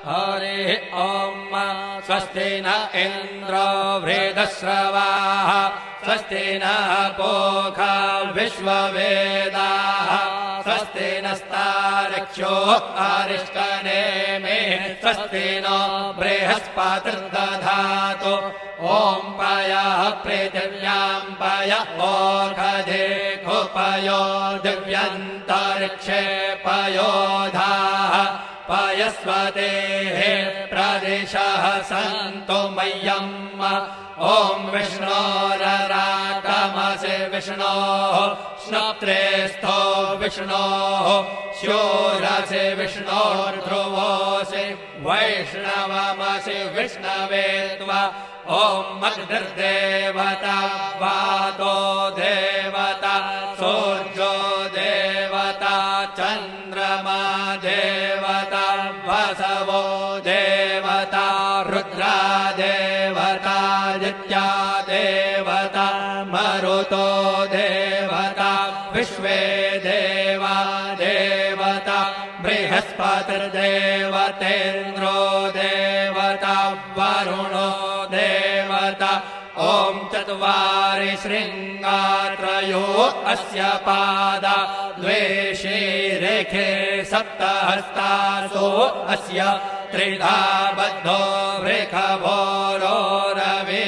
हरिः ॐ स्वस्ति न इन्द्रो वृद्धश्रवाः स्वस्ति न पूषा विश्ववेदाः स्वस्ति नस्तार्क्ष्यो अरिष्टनेमिः स्वस्ति नो बृहस्पतिर्दधातु ॐ पयः पृथिव्यां पय ओषधे खुपयो दिव्यन्तरिक्षे पयोधाः पयस्वतेः प्रदिशः सन्तु मह्यम् ॐ विष्णोररागमसि विष्णोः श्नोत्रेस्थो विष्णोः शूरसि विष्णोर्ध्रुवोऽसि वैष्णवमसि विष्णवे त्वा ॐ अग्निर्देवता वातो देवता सूर्यो देवता चन्द्रमा देवता वसवो देवता रुद्रा देवता आदित्या देवता मरुतो देवता विश्वे देवा देवता बृहस्पतिर्देवतेन्द्रो देवता वरुणो देवता ॐ चत्वारि शृङ्गात्रयो अस्य पादा द्वे शीरेखे सप्तहस्तासो अस्य त्रिधा बद्धो वृषभो रवे